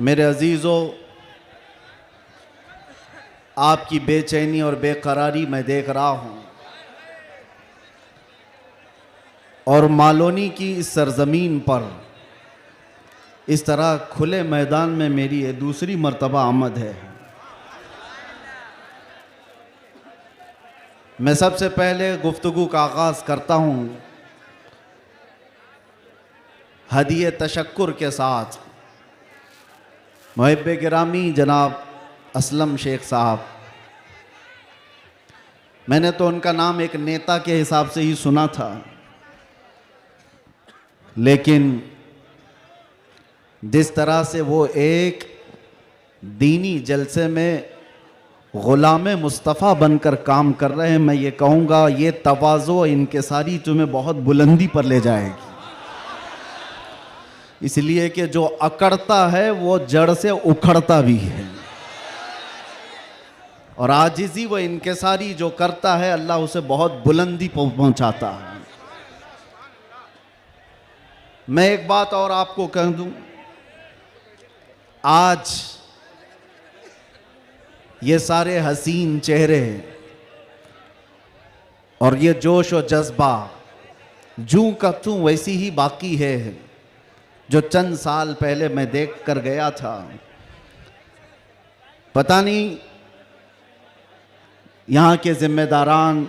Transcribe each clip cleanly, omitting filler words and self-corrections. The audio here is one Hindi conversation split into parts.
मेरे अजीज़ों, आपकी बेचैनी और बेकरारी मैं देख रहा हूँ और मालोनी की इस सरजमीन पर इस तरह खुले मैदान में मेरी ये दूसरी मर्तबा आमद है। मैं सबसे पहले गुफ्तगू का आगाज़ करता हूँ हदिये तशक्कुर के साथ मुहिब्बे गिरामी जनाब असलम शेख साहब। मैंने तो उनका नाम एक नेता के हिसाब से ही सुना था, लेकिन जिस तरह से वो एक दीनी जलसे में ग़ुलाम मुस्तफ़ा बनकर काम कर रहे हैं, मैं ये कहूँगा ये तवाज़ो इनकिसारी तुम्हें बहुत बुलंदी पर ले जाएगी। इसलिए कि जो अकड़ता है वो जड़ से उखड़ता भी है, और आजिज़ी व इनकिसारी जो करता है अल्लाह उसे बहुत बुलंदी पहुँचाता है। मैं एक बात और आपको कह दूं, आज ये सारे हसीन चेहरे और ये जोश और जज्बा जूं का तूं वैसी ही बाकी है जो चंद साल पहले मैं देख कर गया था। पता नहीं यहाँ के ज़िम्मेदारान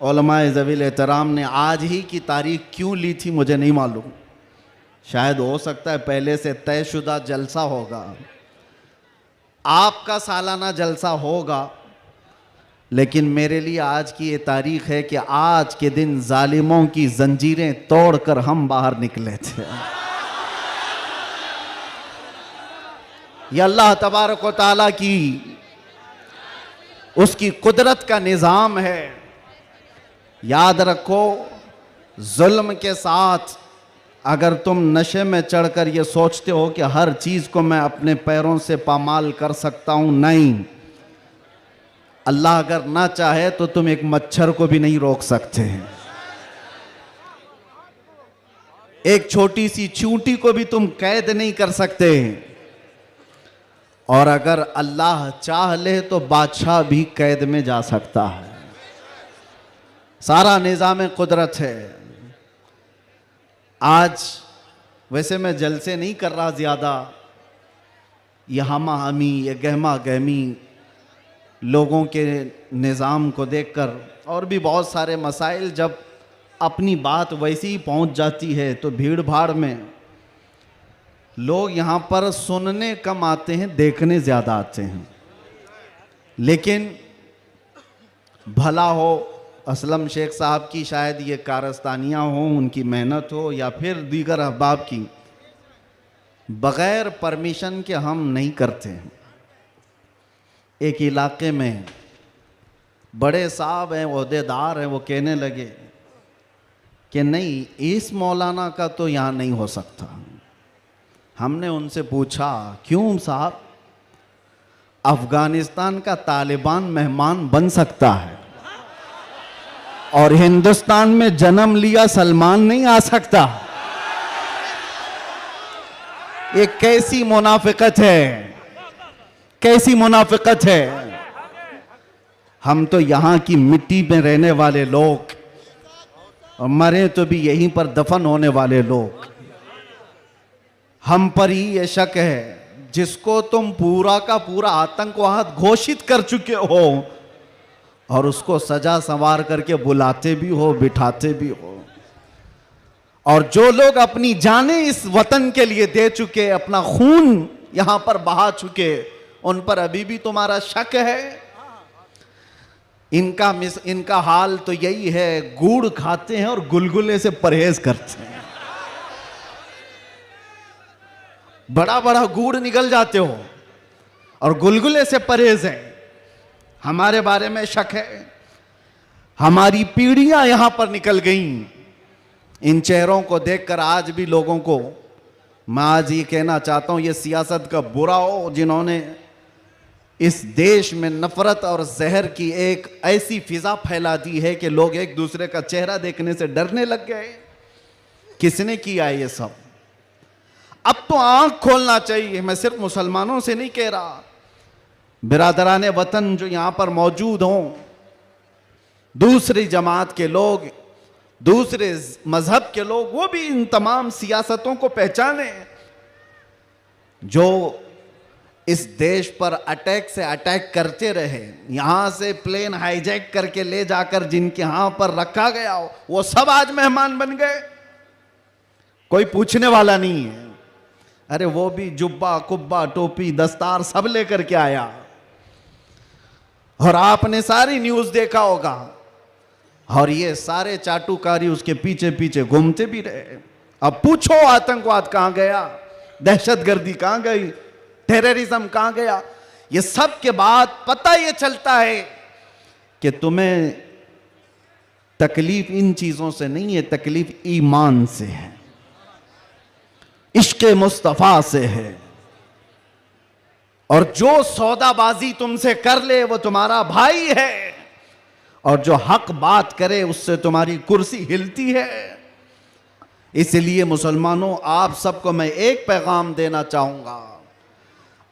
उलमाए ज़वील एहतराम ने आज ही की तारीख क्यों ली थी मुझे नहीं मालूम। शायद हो सकता है पहले से तयशुदा जलसा होगा, आपका सालाना जलसा होगा, लेकिन मेरे लिए आज की ये तारीख है कि आज के दिन जालिमों की जंजीरें तोड़कर हम बाहर निकले थे। यह अल्लाह तबारक व तआला की उसकी कुदरत का निज़ाम है। याद रखो, जुल्म के साथ अगर तुम नशे में चढ़कर ये सोचते हो कि हर चीज़ को मैं अपने पैरों से पामाल कर सकता हूँ, नहीं, अल्लाह अगर ना चाहे तो तुम एक मच्छर को भी नहीं रोक सकते हैं, एक छोटी सी चींटी को भी तुम कैद नहीं कर सकते, और अगर अल्लाह चाह ले तो बादशाह भी कैद में जा सकता है। सारा निज़ाम कुदरत है। आज वैसे मैं जलसे नहीं कर रहा ज़्यादा, ये हमा हमी, ये गहमा गहमी लोगों के निज़ाम को देखकर, और भी बहुत सारे मसाइल जब अपनी बात वैसी ही पहुंच जाती है तो भीड़ भाड़ में लोग यहाँ पर सुनने कम आते हैं, देखने ज़्यादा आते हैं। लेकिन भला हो असलम शेख साहब की, शायद ये कारस्तानियाँ हों, उनकी मेहनत हो, या फिर दीगर अहबाब की, बग़ैर परमिशन के हम नहीं करते हैं। एक इलाके में बड़े साहब हैं, ओहदेदार हैं, वो कहने लगे कि नहीं, इस मौलाना का तो यहाँ नहीं हो सकता। हमने उनसे पूछा क्यों साहब? अफ़गानिस्तान का तालिबान मेहमान बन सकता है और हिंदुस्तान में जन्म लिया सलमान नहीं आ सकता। ये कैसी मुनाफिकत है, कैसी मुनाफिकत है। हम तो यहाँ की मिट्टी में रहने वाले लोग, और मरे तो भी यहीं पर दफन होने वाले लोग, हम पर ही ये शक है जिसको तुम पूरा का पूरा आतंकवाद घोषित कर चुके हो और उसको सजा संवार करके बुलाते भी हो, बिठाते भी हो। और जो लोग अपनी जानें इस वतन के लिए दे चुके, अपना खून यहां पर बहा चुके, उन पर अभी भी तुम्हारा शक है। इनका हाल तो यही है, गुड़ खाते हैं और गुलगुले से परहेज करते हैं। बड़ा बड़ा गुड़ निगल जाते हो और गुलगुले से परहेज है। हमारे बारे में शक है। हमारी पीढ़ियां यहां पर निकल गईं। इन चेहरों को देखकर आज भी लोगों को मैं आज ये कहना चाहता हूं, ये सियासत का बुरा हो जिन्होंने इस देश में नफरत और जहर की एक ऐसी फिजा फैला दी है कि लोग एक दूसरे का चेहरा देखने से डरने लग गए। किसने किया ये सब? अब तो आंख खोलना चाहिए। मैं सिर्फ मुसलमानों से नहीं कह रहा, बिरादरान वतन जो यहां पर मौजूद हों, दूसरी जमात के लोग, दूसरे मजहब के लोग, वो भी इन तमाम सियासतों को पहचाने जो इस देश पर अटैक से अटैक करते रहे। यहां से प्लेन हाईजैक करके ले जाकर जिनके यहां पर रखा गया हो, वो सब आज मेहमान बन गए, कोई पूछने वाला नहीं है। अरे वो भी जुब्बा कुब्बा टोपी दस्तार सब लेकर के आया, और आपने सारी न्यूज देखा होगा, और ये सारे चाटुकारी उसके पीछे पीछे घूमते भी रहे। अब पूछो आतंकवाद कहां गया, दहशतगर्दी कहां गई, टेररिज्म कहां गया। ये सब के बाद पता ये चलता है कि तुम्हें तकलीफ इन चीजों से नहीं है, तकलीफ ईमान से है, इश्क मुस्तफा से है। और जो सौदाबाजी तुमसे कर ले वो तुम्हारा भाई है, और जो हक बात करे उससे तुम्हारी कुर्सी हिलती है। इसलिए मुसलमानों, आप सबको मैं एक पैगाम देना चाहूंगा,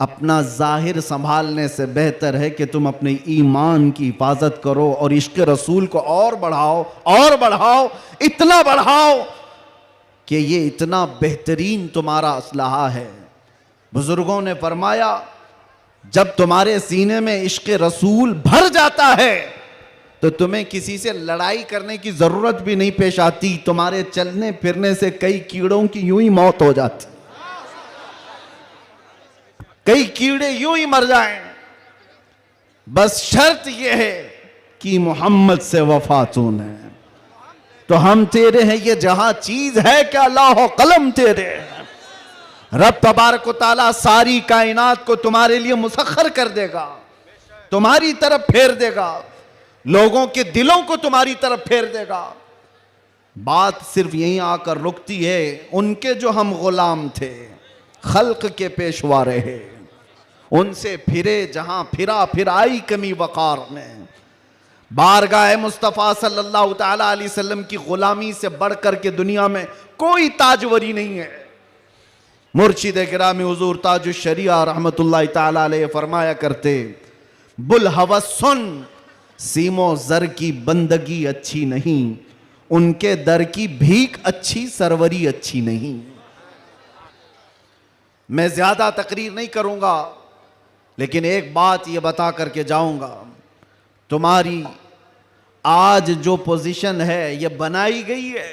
अपना जाहिर संभालने से बेहतर है कि तुम अपने ईमान की हिफाजत करो और इश्क रसूल को और बढ़ाओ, और बढ़ाओ, इतना बढ़ाओ कि ये इतना बेहतरीन तुम्हारा असलहा है। बुजुर्गों ने फरमाया, जब तुम्हारे सीने में इश्क रसूल भर जाता है तो तुम्हें किसी से लड़ाई करने की जरूरत भी नहीं पेश आती। तुम्हारे चलने फिरने से कई कीड़ों की यूं ही मौत हो जाती, कई कीड़े यूं ही मर जाएं। बस शर्त यह है कि मोहम्मद से वफा तूने, तो हम तेरे हैं, ये जहां चीज है क्या लाहो कलम तेरे। रब तबारक व तआला सारी कायनात को तुम्हारे लिए मुसख्खर कर देगा, तुम्हारी तरफ फेर देगा, लोगों के दिलों को तुम्हारी तरफ फेर देगा। बात सिर्फ यहीं आकर रुकती है, उनके जो हम गुलाम थे, खल्क के पेशवा रहे, उनसे फिरे जहां फिरा, फिर आई कमी वकार में। बारगाह मुस्तफ़ा सल्लल्लाहु ताला अलैहि वसल्लम की गुलामी से बढ़कर के दुनिया में कोई ताजवरी नहीं है। मुर्शिद गिरामी हुजूर ताजुश शरिया रहमतुल्लाह ताला अलैह फरमाया करते, बुल हवस सुन, सीमो जर की बंदगी अच्छी नहीं, उनके दर की भीख अच्छी, सरवरी अच्छी नहीं। मैं ज्यादा तकरीर नहीं करूंगा, लेकिन एक बात यह बता करके जाऊंगा, तुम्हारी आज जो पोजीशन है ये बनाई गई है।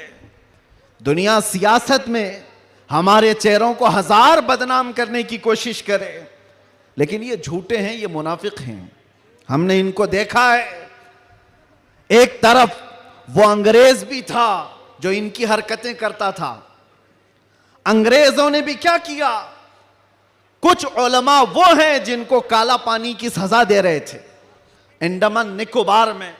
दुनिया सियासत में हमारे चेहरों को हजार बदनाम करने की कोशिश करे, लेकिन ये झूठे हैं, ये मुनाफिक हैं, हमने इनको देखा है। एक तरफ वो अंग्रेज भी था जो इनकी हरकतें करता था। अंग्रेजों ने भी क्या किया, कुछ उलमा वो हैं जिनको काला पानी की सजा दे रहे थे। अंडमान निकोबार में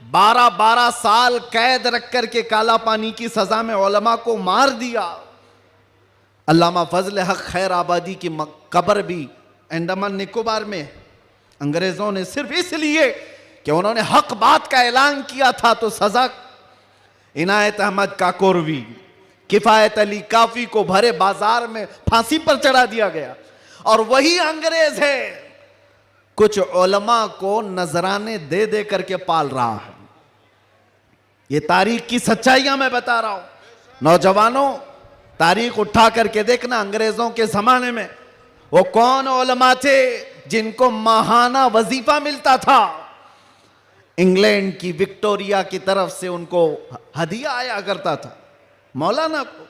12-12 साल कैद रख करके काला पानी की सजा में उलमा को मार दिया। अल्लामा फजल हक खैर आबादी की कब्र भी अंडमान निकोबार में। अंग्रेजों ने सिर्फ इसलिए कि उन्होंने हक बात का ऐलान किया था तो सजा। इनायत अहमद काकोरवी, किफायत अली काफी को भरे बाजार में फांसी पर चढ़ा दिया गया, और वही अंग्रेज है कुछ उलमा को नजराने दे दे करके पाल रहा है। ये तारीख की सच्चाइयां मैं बता रहा हूं। नौजवानों, तारीख उठा करके देखना, अंग्रेजों के जमाने में वो कौन उलमा थे जिनको माहाना वजीफा मिलता था। इंग्लैंड की विक्टोरिया की तरफ से उनको हदिया आया करता था। मौलाना को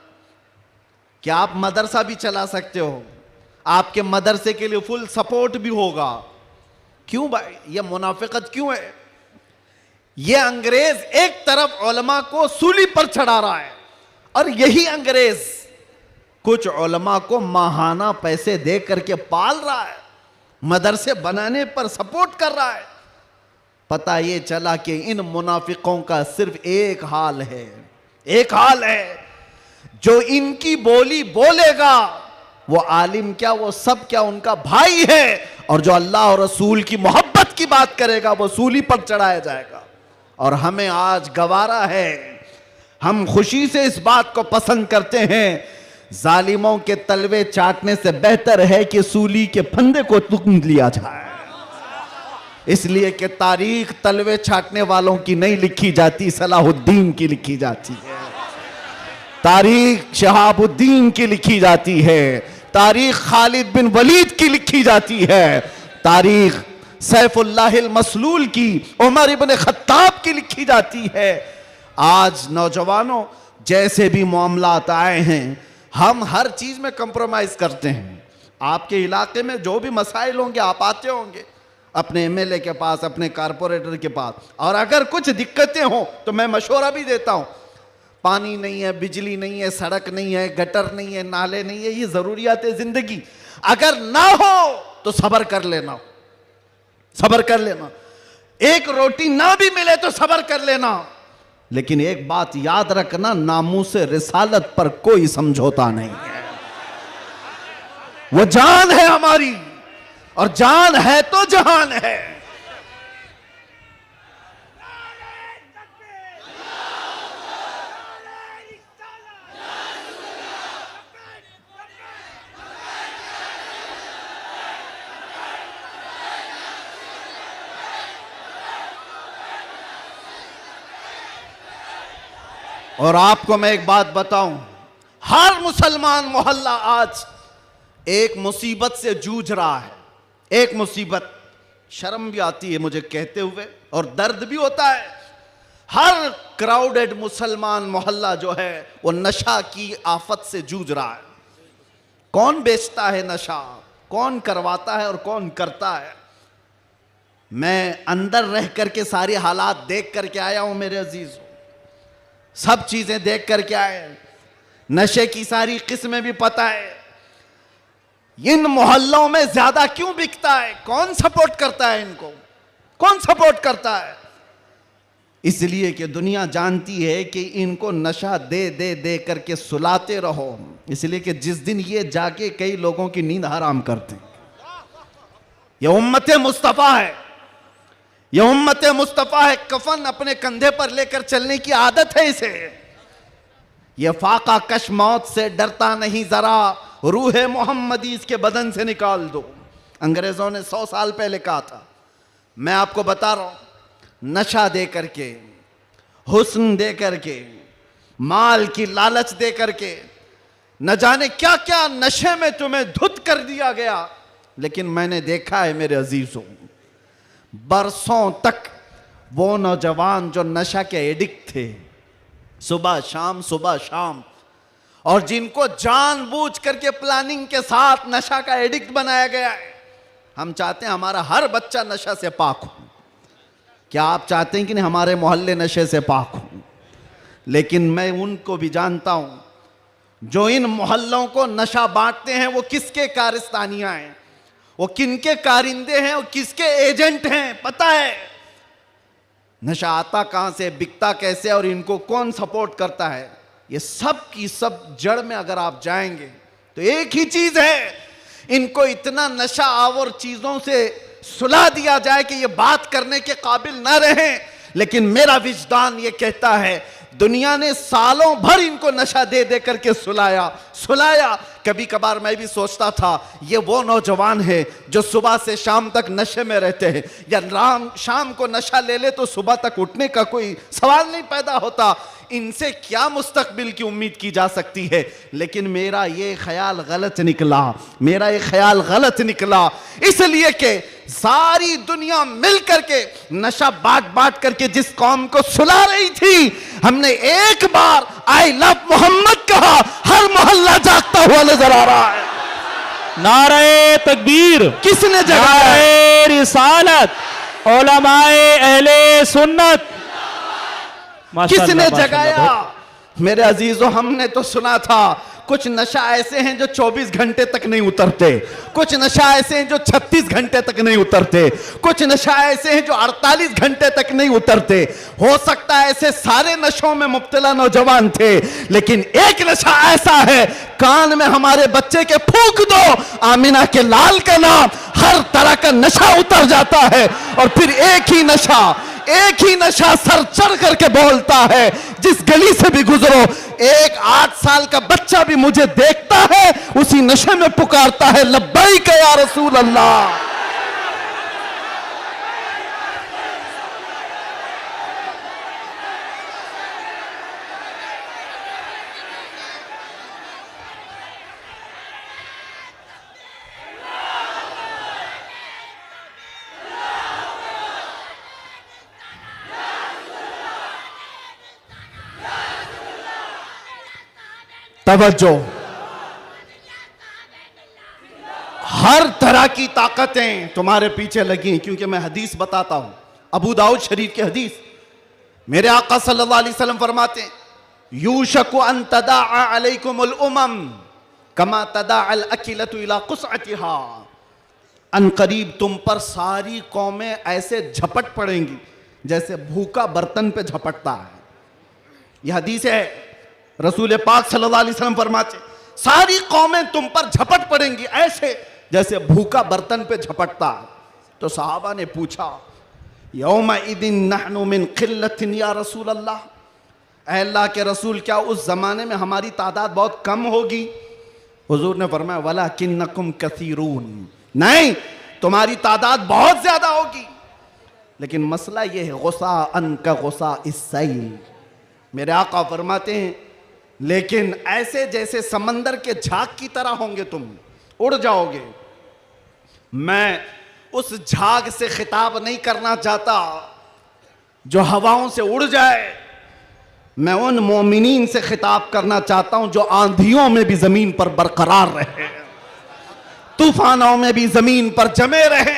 क्या आप मदरसा भी चला सकते हो, आपके मदरसे के लिए फुल सपोर्ट भी होगा। क्यों भाई, ये मुनाफिकत क्यों है? ये अंग्रेज एक तरफ उलमा को सूली पर चढ़ा रहा है, और यही अंग्रेज कुछ उलमा को माहाना पैसे दे करके पाल रहा है, मदरसे बनाने पर सपोर्ट कर रहा है। पता ये चला कि इन मुनाफिकों का सिर्फ एक हाल है, एक हाल है, जो इनकी बोली बोलेगा वो आलिम क्या, वो सब क्या, उनका भाई है, और जो अल्लाह और रसूल की मोहब्बत की बात करेगा वो सूली पर चढ़ाया जाएगा। और हमें आज गवारा है, हम खुशी से इस बात को पसंद करते हैं, जालिमों के तलवे चाटने से बेहतर है कि सूली के फंदे को तुम लिया जाए। इसलिए कि तारीख तलवे चाटने वालों की नहीं लिखी जाती, सलाहुद्दीन की लिखी जाती है। तारीख शहाबुद्दीन की लिखी जाती है, तारीख खालिद बिन वलीद की लिखी जाती है, तारीख सैफुल्लाहिल मसलूल की, उमर इब्न खत्ताब की लिखी जाती है। आज नौजवानों, जैसे भी मामलात आए हैं, हम हर चीज में कंप्रोमाइज करते हैं। आपके इलाके में जो भी मसाइल होंगे आप आते होंगे अपने एमएलए के पास, अपने कारपोरेटर के पास, और अगर कुछ दिक्कतें हो तो मैं मशवरा भी देता हूं। पानी नहीं है, बिजली नहीं है, सड़क नहीं है, गटर नहीं है, नाले नहीं है, ये जरूरियात है जिंदगी। अगर ना हो तो सब्र कर लेना, सब्र कर लेना। एक रोटी ना भी मिले तो सब्र कर लेना, लेकिन एक बात याद रखना, नामूसे रिसालत पर कोई समझौता नहीं है। वो जान है हमारी, और जान है तो जहान है। और आपको मैं एक बात बताऊं, हर मुसलमान मोहल्ला आज एक मुसीबत से जूझ रहा है। एक मुसीबत, शर्म भी आती है मुझे कहते हुए और दर्द भी होता है। हर क्राउडेड मुसलमान मोहल्ला जो है वो नशा की आफत से जूझ रहा है। कौन बेचता है नशा, कौन करवाता है और कौन करता है। मैं अंदर रह करके सारे हालात देख करके आया हूं मेरे अजीजों, सब चीजें देख करके आए, नशे की सारी किस्में भी पता है। इन मोहल्लों में ज्यादा क्यों बिकता है, कौन सपोर्ट करता है इनको, कौन सपोर्ट करता है? इसलिए कि दुनिया जानती है कि इनको नशा दे दे दे करके सुलाते रहो, इसलिए कि जिस दिन ये जाके कई लोगों की नींद हराम करते हैं। ये उम्मत मुस्तफा है, ये उम्मत मुस्तफा है। कफन अपने कंधे पर लेकर चलने की आदत है इसे। ये फाका कश मौत से डरता नहीं जरा, रूह मोहम्मदी इसके बदन से निकाल दो। अंग्रेजों ने 100 साल पहले कहा था। मैं आपको बता रहा हूं, नशा दे करके, हुस्न दे करके, माल की लालच दे करके, न जाने क्या क्या नशे में तुम्हें धुत कर दिया गया। लेकिन मैंने देखा है मेरे अजीजों, बरसों तक वो नौजवान जो नशा के एडिक्ट थे, सुबह शाम सुबह शाम, और जिनको जानबूझ करके प्लानिंग के साथ नशा का एडिक्ट बनाया गया है। हम चाहते हैं हमारा हर बच्चा नशा से पाक हो। क्या आप चाहते हैं कि नहीं हमारे मोहल्ले नशे से पाक हो? लेकिन मैं उनको भी जानता हूं जो इन मोहल्लों को नशा बांटते हैं, वो किसके कारस्तानियां हैं, वो किनके कारिंदे हैं, वो किसके एजेंट हैं, पता है। नशा आता कहां से, बिकता कैसे, और इनको कौन सपोर्ट करता है, ये सब की सब जड़ में अगर आप जाएंगे तो एक ही चीज है, इनको इतना नशा आवर चीजों से सुला दिया जाए कि ये बात करने के काबिल ना रहे। लेकिन मेरा विजदान ये कहता है, दुनिया ने सालों भर इनको नशा दे दे करके सुलाया। कभी कभार मैं भी सोचता था ये वो नौजवान है जो सुबह से शाम तक नशे में रहते हैं, या शाम को नशा ले ले तो सुबह तक उठने का कोई सवाल नहीं पैदा होता। इनसे क्या मुस्तकबिल की उम्मीद की जा सकती है? लेकिन मेरा ये ख्याल गलत निकला, मेरा ये ख्याल गलत निकला, इसलिए कि सारी दुनिया मिल करके नशा बांट बांट करके जिस कौम को सुला रही थी, हमने एक बार आई लव मोहम्मद कहा, हर मोहल्ला जागता हुआ नजर आ रहा है। नारे तकबीर किसने जगाया? नारे रिसालत, उलमाए अहले सुन्नत, किसने जगाया? मेरे अजीजों, हमने तो सुना था कुछ नशा ऐसे हैं जो 24 घंटे तक नहीं उतरते, कुछ नशा ऐसे हैं जो 36 घंटे तक नहीं उतरते, कुछ नशा ऐसे हैं जो 48 घंटे तक नहीं उतरते। हो सकता है ऐसे सारे नशों में मुब्तला नौजवान थे, लेकिन एक नशा ऐसा है, कान में हमारे बच्चे के फूंक दो आमिना के लाल का नाम, हर तरह का नशा उतर जाता है। और फिर एक ही नशा सर चढ़ करके बोलता है, जिस गली से भी गुजरो एक 8 साल का बच्चा भी मुझे देखता है, उसी नशे में पुकारता है लब्बैक या रसूल अल्लाह। तवज्जो, हर तरह की ताकतें तुम्हारे पीछे लगी हैं, क्योंकि मैं हदीस बताता हूं, अबू दाऊद शरीफ की हदीस। मेरे आका सल्लल्लाहु अलैहि वसल्लम फरमाते हैं, यूशकु अन तदाअ अलैकुमुल उमम कमा तदाअल अकिलतु इला कुसअतिहा। अन करीब तुम पर सारी कौमें ऐसे झपट पड़ेंगी जैसे भूखा बर्तन पे झपटता है। यह हदीस है, रसूल पाक सल्लल्लाहु अलैहि वसल्लम फरमाते, सारी कौमें तुम पर झपट पड़ेंगी ऐसे जैसे भूखा बर्तन पे झपटता है। तो सहाबा ने पूछा, यौम इदिन नहनु मिन किल्लतिन या रसूल अल्लाह, ऐ अल्लाह के रसूल क्या उस जमाने में हमारी तादाद बहुत कम होगी? हुजूर ने फरमाया, वलाकिन्नकुम कसीरून, नहीं तुम्हारी तादाद बहुत ज्यादा होगी, लेकिन मसला यह है गुस्सा अन का गुस्सा इस्सैल। मेरे आका फरमाते हैं, लेकिन ऐसे जैसे समंदर के झाग की तरह होंगे, तुम उड़ जाओगे। मैं उस झाग से खिताब नहीं करना चाहता जो हवाओं से उड़ जाए, मैं उन मोमिनीन से खिताब करना चाहता हूं जो आंधियों में भी जमीन पर बरकरार रहे, तूफानों में भी जमीन पर जमे रहे।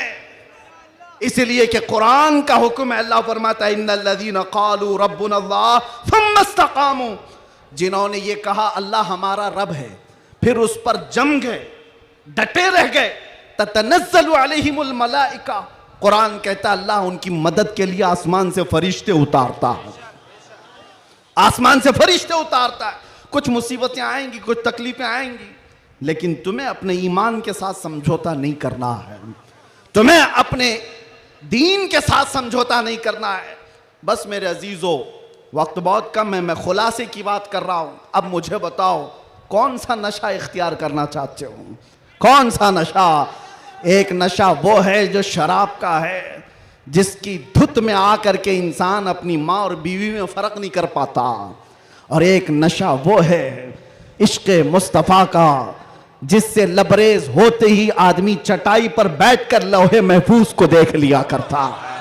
इसलिए कि कुरान का हुक्म है, अल्लाह फरमाता है, इन्नल्लज़ीना क़ालू रब्बुनल्लाह थुम्मा इस्तक़ामू, जिन्होंने ये कहा अल्लाह हमारा रब है, फिर उस पर जम गए, डटे रह गए, ततनज़्ज़लु अलैहिमुल मलाइका, कुरान कहता है अल्लाह उनकी मदद के लिए आसमान से फरिश्ते उतारता है, आसमान से फरिश्ते उतारता है। कुछ मुसीबतें आएंगी, कुछ तकलीफें आएंगी, लेकिन तुम्हें अपने ईमान के साथ समझौता नहीं करना है, तुम्हें अपने दीन के साथ समझौता नहीं करना है। बस मेरे अजीजों, वक्त बहुत कम है, मैं खुलासे की बात कर रहा हूं। अब मुझे बताओ, कौन सा नशा इख्तियार करना चाहते हो? कौन सा नशा? एक नशा वो है जो शराब का है, जिसकी धुत में आकर के इंसान अपनी माँ और बीवी में फर्क नहीं कर पाता। और एक नशा वो है इश्क़ मुस्तफ़ा का, जिससे लबरेज होते ही आदमी चटाई पर बैठकर लौहे महफूज को देख लिया करता है।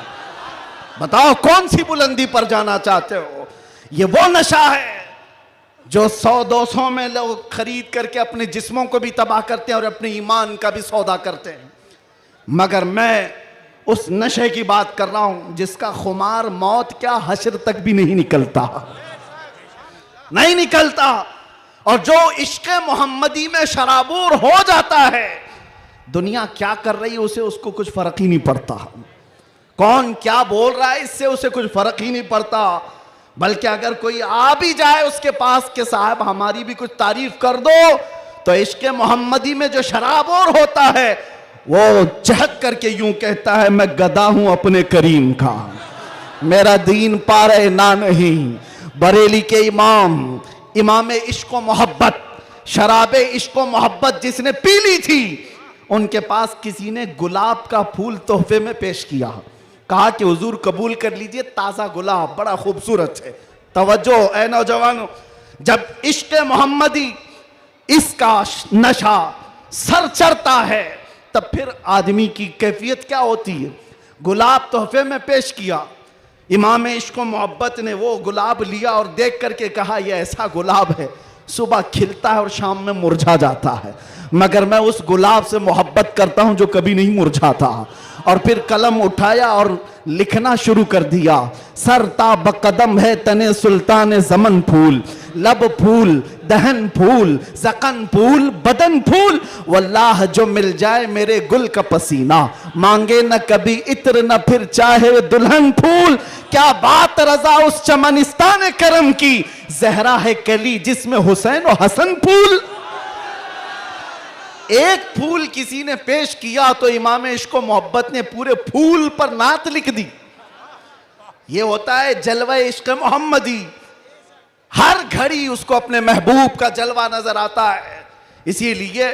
बताओ कौन सी बुलंदी पर जाना चाहते हो? ये वो नशा है जो 100-200 में लोग खरीद करके अपने जिस्मों को भी तबाह करते हैं और अपने ईमान का भी सौदा करते हैं। मगर मैं उस नशे की बात कर रहा हूं जिसका खुमार मौत क्या हश्र तक भी नहीं निकलता, नहीं निकलता। और जो इश्क़ मोहम्मदी में शराबूर हो जाता है, दुनिया क्या कर रही है उसे उसको कुछ फर्क ही नहीं पड़ता, कौन क्या बोल रहा है इससे उसे कुछ फर्क ही नहीं पड़ता। बल्कि अगर कोई आ भी जाए उसके पास के साहब हमारी भी कुछ तारीफ कर दो, तो इश्क़ मोहम्मदी में जो शराबोर होता है वो चहक करके यूं कहता है, मैं गदा हूं अपने करीम का, मेरा दीन पारे ना नहीं। बरेली के इमाम इश्क़ मोहब्बत, शराबे इश्क़ मोहब्बत जिसने पी ली थी, उनके पास किसी ने गुलाब का फूल तोहफे में पेश किया, कहा कि हुजूर कबूल कर लीजिए, ताज़ा गुलाब बड़ा खूबसूरत है। तवज्जो ऐ नौजवानों, जब इश्क़ मोहम्मदी इसका नशा सर चढ़ता है तब फिर आदमी की कैफियत क्या होती है। गुलाब तोहफे में पेश किया, इमाम इश्क़ मोहब्बत ने वो गुलाब लिया और देख करके कहा यह ऐसा गुलाब है सुबह खिलता है और शाम में मुरझा जाता है, मगर मैं उस गुलाब से मोहब्बत करता हूं जो कभी नहीं मुरझाता। और फिर कलम उठाया और लिखना शुरू कर दिया, सरता बकदम है तने सुल्तान ज़मन फूल, लब फूल दहन फूल ज़कन फूल बदन फूल, वल्लाह जो मिल जाए मेरे गुल का पसीना, मांगे न कभी इत्र न फिर चाहे दुल्हन फूल। क्या बात रजा उस चमनिस्तान करम की, जहरा है कली जिसमें हुसैन और हसन फूल। एक फूल किसी ने पेश किया तो इमाम इश्क़ मोहब्बत ने पूरे फूल पर नात लिख दी। ये होता है जलवा इश्क़ मोहम्मदी। हर घड़ी उसको अपने महबूब का जलवा नजर आता है। इसीलिए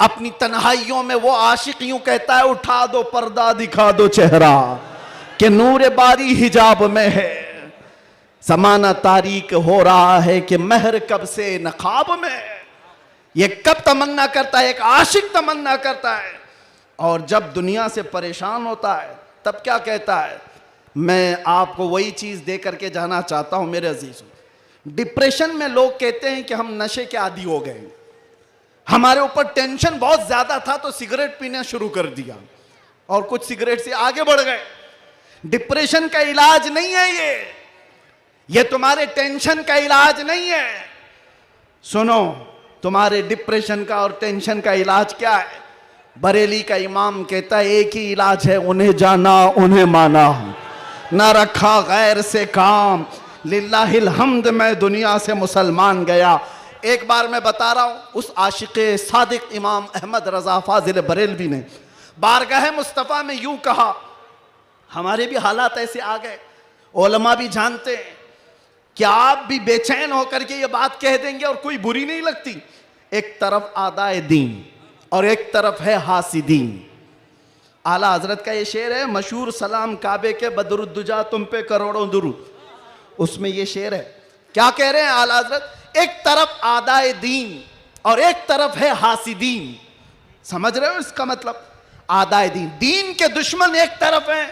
अपनी तन्हाइयों में वो आशिक यूं कहता है, उठा दो पर्दा दिखा दो चेहरा कि नूर बारी हिजाब में है। ज़माना तारीक हो रहा है कि महर कब से नकाब में। ये कब तमन्ना करता है, एक आशिक तमन्ना करता है। और जब दुनिया से परेशान होता है तब क्या कहता है, मैं आपको वही चीज दे करके जाना चाहता हूं मेरे अजीजों। डिप्रेशन में लोग कहते हैं कि हम नशे के आदी हो गए, हमारे ऊपर टेंशन बहुत ज्यादा था तो सिगरेट पीना शुरू कर दिया और कुछ सिगरेट से आगे बढ़ गए। डिप्रेशन का इलाज नहीं है ये तुम्हारे टेंशन का इलाज नहीं है। सुनो, तुम्हारे डिप्रेशन का और टेंशन का इलाज क्या है? बरेली का इमाम कहता है एक ही इलाज है, उन्हें जाना उन्हें माना, ना रखा गैर से काम, लिल्लाहिल हम्द मैं दुनिया से मुसलमान गया। एक बार मैं बता रहा हूं, उस आशिक़े सादिक इमाम अहमद रजा फाजिल बरेलवी ने बारगाह मुस्तफ़ा में यूं कहा, हमारे भी हालात ऐसे आ गए, उलमा भी जानते हैं कि आप भी बेचैन होकर के ये बात कह देंगे और कोई बुरी नहीं लगती। एक तरफ आदाए दीन और एक तरफ है हासिदीन। आला हजरत का ये शेर है मशहूर, सलाम काबे के बदरुद्दुजा तुम पे करोड़ों दुरूद। उसमें ये शेर है, क्या कह रहे हैं आला हजरत? एक तरफ आदाए दीन और एक तरफ है हासिदीन। समझ रहे हो इसका मतलब? आदाए दीन, दीन के दुश्मन एक तरफ हैं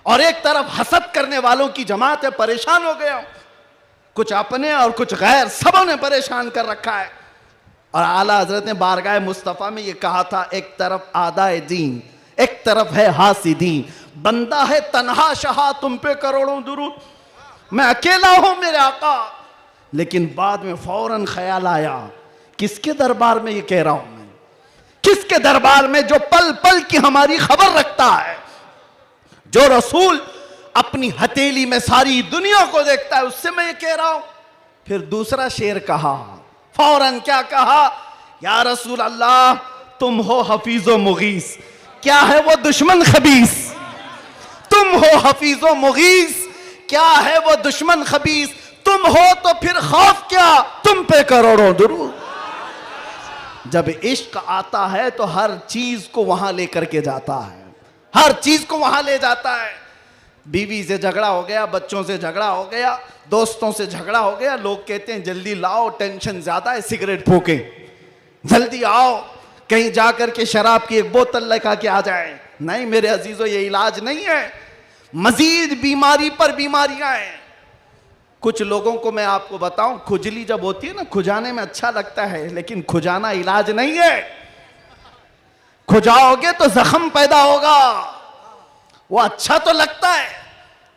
और एक तरफ हसद करने वालों की जमात है। परेशान हो गया, कुछ अपने और कुछ गैर, सबों ने परेशान कर रखा है। और आला हजरत ने बारगाह मुस्तफ़ा में ये कहा था, एक तरफ आदाए दीन एक तरफ है हासिदीन। बंदा है तन्हा शहा तुम पे करोड़ों दुरूद, मैं अकेला हूं मेरे आका। लेकिन बाद में फौरन ख्याल आया, किसके दरबार में ये कह रहा हूं मैं? किसके दरबार में जो पल पल की हमारी खबर रखता है, जो रसूल अपनी हथेली में सारी दुनिया को देखता है, उससे मैं ये कह रहा हूं। फिर दूसरा शेर कहा, फौरन क्या कहा? या रसूल अल्लाह तुम हो हफीजो मुगीस, क्या है वो दुश्मन खबीस? तुम हो हफीजो मुगीस, क्या है वो दुश्मन खबीस? तुम हो तो फिर खौफ क्या, तुम पे करोड़ों दुरूद। जब इश्क आता है तो हर चीज को वहां लेकर के जाता है, हर चीज को वहां ले जाता है। बीवी से झगड़ा हो गया, बच्चों से झगड़ा हो गया, दोस्तों से झगड़ा हो गया, लोग कहते हैं जल्दी लाओ, टेंशन ज्यादा है, सिगरेट फूके, जल्दी आओ, कहीं जाकर के शराब की एक बोतल लेकर के आ जाए। नहीं मेरे अजीजों, ये इलाज नहीं है, मजीद बीमारी पर बीमारियां हैं। कुछ लोगों को मैं आपको बताऊं, खुजली जब होती है ना, खुजाने में अच्छा लगता है, लेकिन खुजाना इलाज नहीं है। खुजाओगे तो जख्म पैदा होगा। वो अच्छा तो लगता है,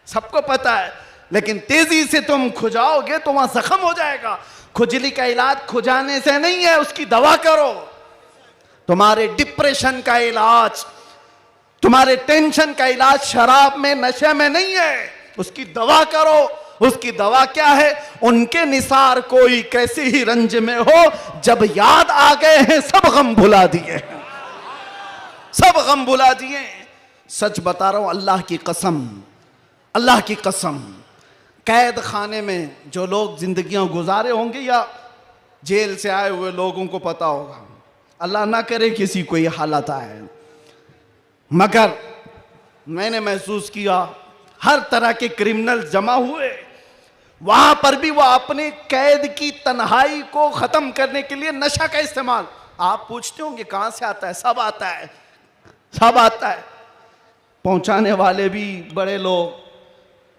सबको पता है, लेकिन तेजी से तुम खुजाओगे तो वहां जख्म हो जाएगा। खुजली का इलाज खुजाने से नहीं है, उसकी दवा करो। तुम्हारे डिप्रेशन का इलाज, तुम्हारे टेंशन का इलाज शराब में, नशे में नहीं है, उसकी दवा करो। उसकी दवा क्या है? उनके निसार कोई कैसे ही रंज में हो, जब याद आ गए हैं सब गम भुला दिए, सब गम भुला दिए। सच बता रहा हूं, अल्लाह की कसम, अल्लाह की कसम, कैद खाने में जो लोग जिंदगियां गुजारे होंगे या जेल से आए हुए लोगों को पता होगा, अल्लाह ना करे किसी को ये हालत आए, मगर मैंने महसूस किया हर तरह के क्रिमिनल जमा हुए, वहां पर भी वह अपने कैद की तन्हाई को खत्म करने के लिए नशा का इस्तेमाल। आप पूछते होंगे कहां से आता है? सब आता है, सब आता है। पहुंचाने वाले भी बड़े लोग,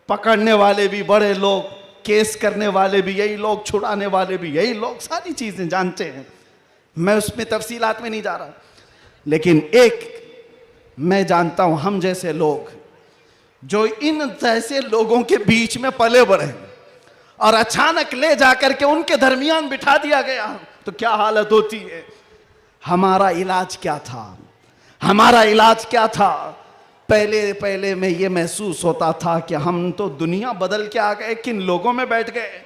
पकड़ने वाले भी बड़े लोग, केस करने वाले भी यही लोग, छुड़ाने वाले भी यही लोग, सारी चीजें जानते हैं। मैं उसमें तफसीलात में नहीं जा रहा, लेकिन एक मैं जानता हूं, हम जैसे लोग जो इन जैसे लोगों के बीच में पले बढ़े और अचानक ले जाकर के उनके दरमियान बिठा दिया गया, तो क्या हालत होती है। हमारा इलाज क्या था? हमारा इलाज क्या था? पहले पहले में ये महसूस होता था कि हम तो दुनिया बदल के आ गए, किन लोगों में बैठ गए,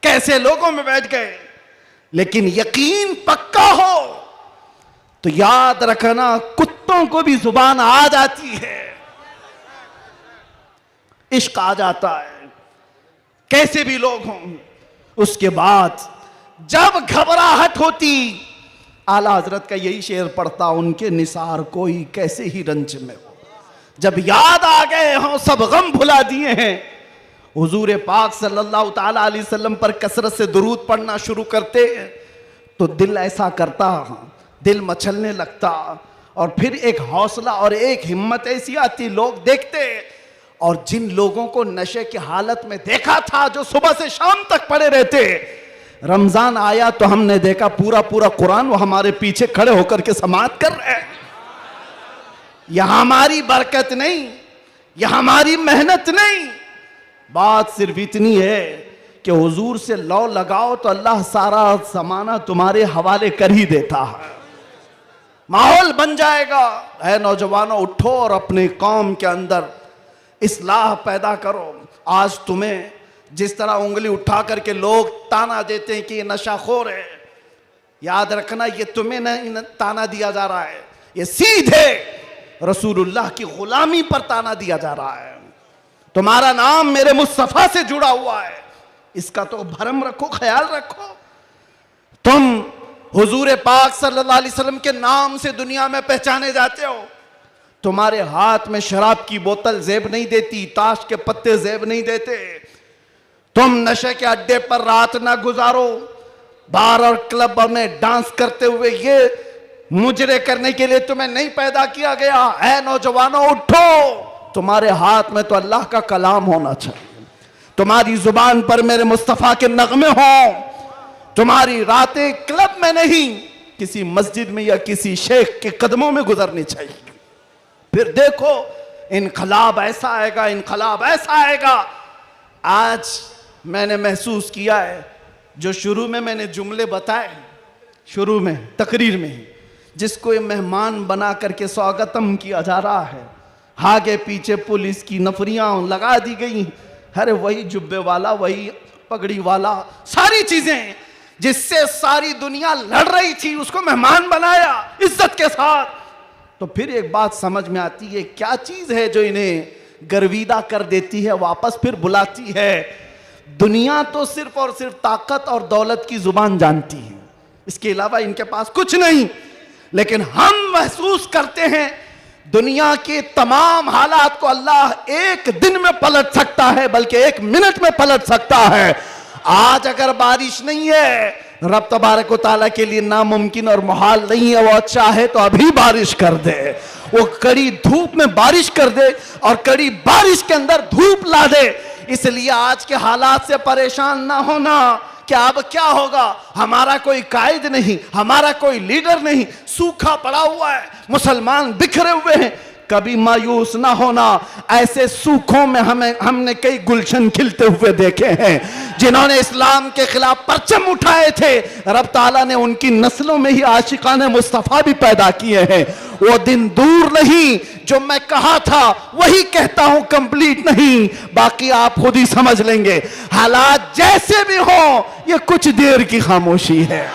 कैसे लोगों में बैठ गए। लेकिन यकीन पक्का हो तो याद रखना, कुत्तों को भी जुबान आ जाती है, इश्क आ जाता है। कैसे भी लोग हों। उसके बाद जब घबराहट होती, आला हजरत का यही शेर पढ़ता, उनके निसार कोई कैसे ही रंज में हो। जब याद आ गए हों, सब गम भुला दिए हैं, हुजूर पाक सल्लल्लाहु ताला अलैहि वसल्लम पर कसरत से दुरूद पढ़ना शुरू करते तो दिल ऐसा करता, दिल मचलने लगता, और फिर एक हौसला और एक हिम्मत ऐसी आती, लोग देखते। और जिन लोगों को नशे की हालत में देखा था, जो सुबह से शाम तक पड़े रहते, रमजान आया तो हमने देखा पूरा पूरा कुरान वो हमारे पीछे खड़े होकर के समाअत कर रहे हैं। यह हमारी बरकत नहीं, यह हमारी मेहनत नहीं, बात सिर्फ इतनी है कि हुजूर से लौ लगाओ तो अल्लाह सारा जमाना तुम्हारे हवाले कर ही देता है। माहौल बन जाएगा। ऐ नौजवानों, उठो और अपने कौम के अंदर इस्लाह पैदा करो। आज तुम्हें जिस तरह उंगली उठा करके लोग ताना देते हैं कि ये नशाखोर है, याद रखना ये तुम्हें नहीं ताना दिया जा रहा है, ये सीधे रसूलुल्लाह की गुलामी पर ताना दिया जा रहा है। तुम्हारा नाम मेरे मुस्तफा से जुड़ा हुआ है, इसका तो भरम रखो, ख्याल रखो। तुम हुजूर पाक सल्लल्लाहु अलैहि वसल्लम के नाम से दुनिया में पहचाने जाते हो। तुम्हारे हाथ में शराब की बोतल जेब नहीं देती, ताश के पत्ते जेब नहीं देते। तुम नशे के अड्डे पर रात ना गुजारो, बार और क्लब में डांस करते हुए ये मुजरे करने के लिए तुम्हें नहीं पैदा किया गया। ऐ नौजवानों, उठो। तुम्हारे हाथ में तो अल्लाह का कलाम होना चाहिए, तुम्हारी जुबान पर मेरे मुस्तफा के नगमे हों। तुम्हारी रातें क्लब में नहीं, किसी मस्जिद में या किसी शेख के कदमों में गुजरनी चाहिए। फिर देखो इनकलाब ऐसा आएगा, इनकलाब ऐसा आएगा। आज मैंने महसूस किया है, जो शुरू में मैंने जुमले बताए, शुरू में तकरीर में, जिसको ये मेहमान बना करके स्वागतम किया जा रहा है, आगे पीछे पुलिस की नफरियां लगा दी गई। अरे वही जुब्बे वाला, वही पगड़ी वाला, सारी चीजें जिससे सारी दुनिया लड़ रही थी, उसको मेहमान बनाया इज्जत के साथ। तो फिर एक बात समझ में आती है, क्या चीज है जो इन्हें गर्विदा कर देती है, वापस फिर बुलाती है। दुनिया तो सिर्फ और सिर्फ ताकत और दौलत की जुबान जानती है, इसके अलावा इनके पास कुछ नहीं। लेकिन हम महसूस करते हैं दुनिया के तमाम हालात को अल्लाह एक दिन में पलट सकता है, बल्कि एक मिनट में पलट सकता है। आज अगर बारिश नहीं है, रब तबारक व तआला के लिए नामुमकिन और मुहाल नहीं है। वो चाहे तो अभी बारिश कर दे, वो कड़ी धूप में बारिश कर दे और कड़ी बारिश के अंदर धूप ला दे। इसलिए आज के हालात से परेशान ना होना कि अब क्या होगा, हमारा कोई कायद नहीं, हमारा कोई लीडर नहीं, सूखा पड़ा हुआ है, मुसलमान बिखरे हुए हैं। कभी मायूस ना होना। ऐसे सूखों में हमने कई गुलशन खिलते हुए देखे हैं। जिन्होंने इस्लाम के खिलाफ परचम उठाए थे, रब ताला ने उनकी नस्लों में ही आशिकाने मुस्तफा भी पैदा किए हैं। वो दिन दूर नहीं, जो मैं कहा था वही कहता हूं, कंप्लीट नहीं, बाकी आप खुद ही समझ लेंगे। हालात जैसे भी हो, ये कुछ देर की खामोशी है।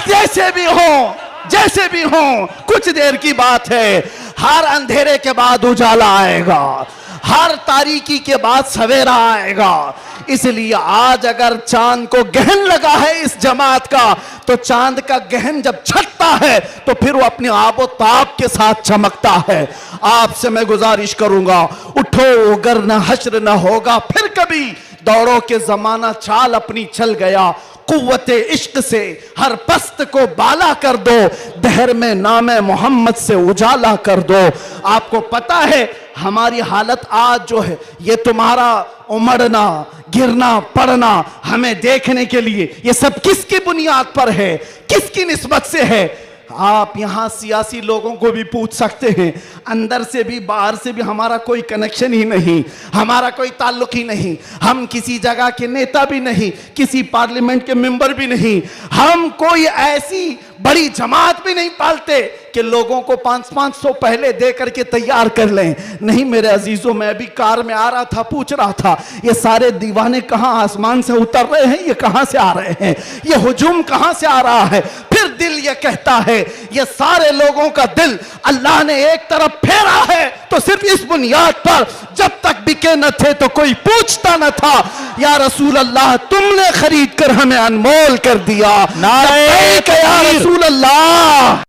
जैसे भी हो, जैसे भी हो, कुछ देर की बात है। हर अंधेरे के बाद उजाला आएगा, हर तारीकी के बाद सवेरा आएगा। इसलिए आज अगर चांद को गहन लगा है इस जमात का, तो चांद का गहन जब छटता है तो फिर वो अपने आबो ताब के साथ चमकता है। आपसे मैं गुजारिश करूंगा, उठो, अगर न हश्र न होगा फिर कभी, दौड़ो के जमाना चाल अपनी चल गया। कुव्वते इश्क से हर पस्त को बाला कर दो, दहर में नामे मोहम्मद से उजाला कर दो। आपको पता है हमारी हालत आज जो है, ये तुम्हारा उमड़ना, गिरना, पड़ना हमें देखने के लिए, ये सब किसकी बुनियाद पर है, किसकी निस्बत से है? आप यहां सियासी लोगों को भी पूछ सकते हैं, अंदर से भी बाहर से भी हमारा कोई कनेक्शन ही नहीं, हमारा कोई ताल्लुक ही नहीं। हम किसी जगह के नेता भी नहीं, किसी पार्लियामेंट के मेंबर भी नहीं, हम कोई ऐसी बड़ी जमात भी नहीं पालते कि लोगों को 500-500 पहले दे करके तैयार कर लें। नहीं मेरे अजीजों, मैं भी कार में आ रहा था, पूछ रहा था ये सारे दीवाने कहां आसमान से उतर रहे हैं, ये कहां से आ रहे हैं, ये हुजूम कहां से आ रहा है? फिर दिल ये कहता है, ये सारे लोगों का दिल अल्लाह ने एक तरफ फेरा है तो सिर्फ इस बुनियाद पर, जब जब तक बिके न थे तो कोई पूछता न था। या रसूल अल्लाह तुमने खरीद कर हमें अनमोल कर दिया। नारे लब्बैक या तकबीर। रसूल अल्लाह।